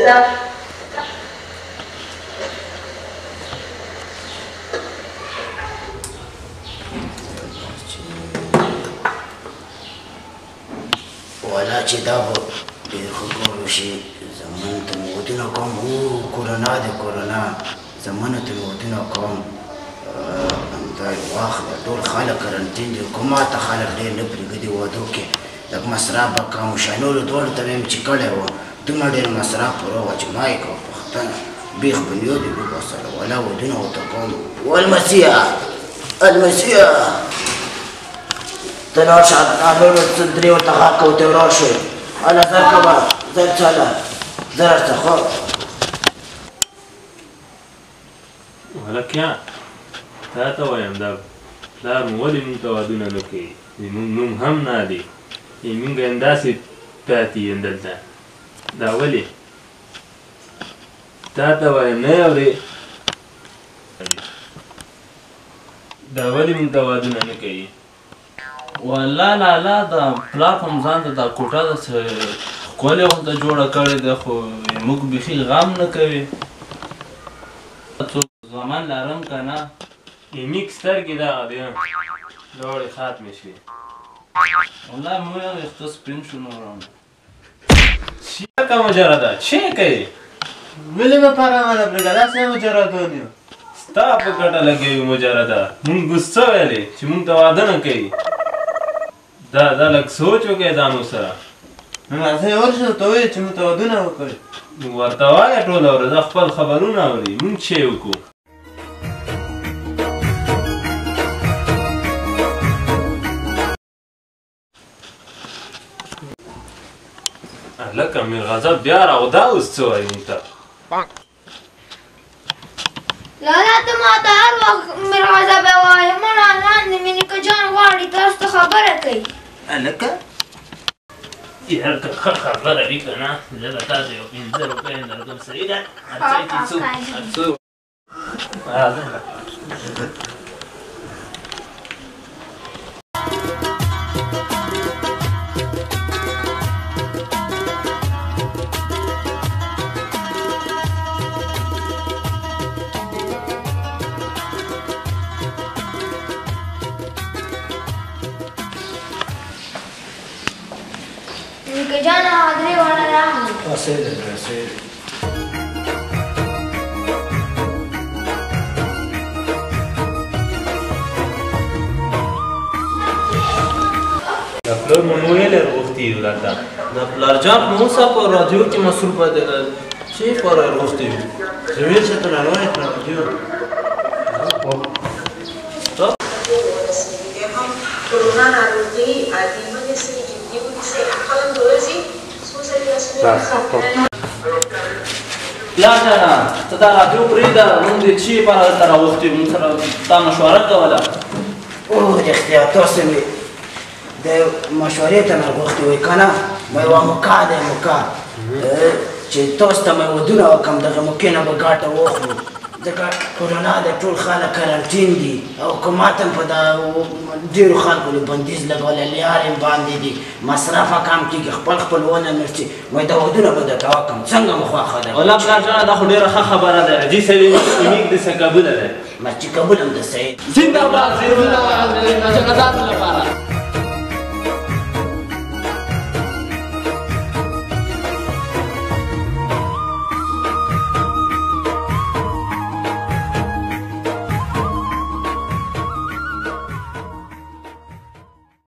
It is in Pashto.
ده والا چې دا به ډېر ښه کار وشي زمونږ ته مې ودونه کوم کورونا دی کورونا زمونږ ته مې ودونه کوم دا واخله ټول خلک کرنټین دي خو ما ته خلک ډېر نه پرېږدي وادو کې لږ مصرف به کوم شانولو دواړو ته مې چې کړی و دومره ډېر مصرف پوره وه چې ما یې کوم پوښتنه بیخ بنیاد یې وباسله والا ودونه ورته کوم والمسیح المسیح ته لاړ شه نورو درې ورته غږ کوو ته ولاړ شوې هله زر کوه زر چله زر ورته خو هلکیان تا ته وایم دا پلار مو ولې مونږ ته وعدونه نه کوي زموږ نوم هم نه دی مونږ همداسې پاتې یم دلته دا ولې تا ته وایم نه اورې دا ولې مونږ ته وعدونه نه کوي والله لالا دا پلار خو مو ځان ته دا کوټه داسې ښکلې غونته جوړه کړې ده خو موږ بیخي غم نه کوي څوک زمان لرم که نه میک سترګې دغه دی دواړې ختمې شوې والله مو یم ویښته سپین شو نو ورانه چیرته مجرده چی کوي ولې به پرامانه پرېږده داسې مجردان یو ستا په ګټه لګوي مجرده مونږ غوسه ویلې چې مونږ ته واده نه کوي دا لږ سوچ وکړئ ځانو سره نو راځه یې ورشه ورته ووایې چې موږ ته ودونه وکړي ورته وایه ټوله ورځ خپل خبرونه اوري مونږ چی وکړو لکه میرغضب بیا راغدا اوس څه وایي مونږ ته لالا ته ماته هر وخت میرغضبه وایې مړه لاندې مې نیکه جان غواړي تاسو ته خبره کوي هلکه یار که ښه خبره وي که نه زه به تاسو یو 5 روپۍ درکوم صحیح ده هر څه چې څو نیکه جان درې واړه راغلي رسېږي رسېږي د پلار مو ویلې غوښتي یو راته د پلار جان خو اوس په راډیو کې مصروفه دی چې په راغوښتي وي زه ویل چې ته راروانې کړه راډیو कोरोना नारोगी आदि वजह से जिंदगी से अकलम दोरजी सोशल پلار جانه ته دا راډیو پرېږده مونږ دې چې په هلته راغوښتي وي مونږ سره تا مشوره کوله رښتیا تاسو مې د مشورې ته مې غوښتي وای که نه ما یوه موقع دی موقع چې تاسو ته مې ودونه وکړم دغه موقع نه به ګټه واخلو ځکه کورونا دی ټول خلک کرنټین دي او حکومت هم په دا ډېرو خلکو د بندیز لګولی لیارې باندې دي مصرف هم کم کېږي خپل خپلونه مرچي وایي دا ودونه به درته وکړم څنګه مو خوښه ده والله پلار جانه دا خو ډېره ښه خبره ده حاجي صاحب میک دې څه قبوله دی مرچي قبول هم ده صحیح زنده‌باد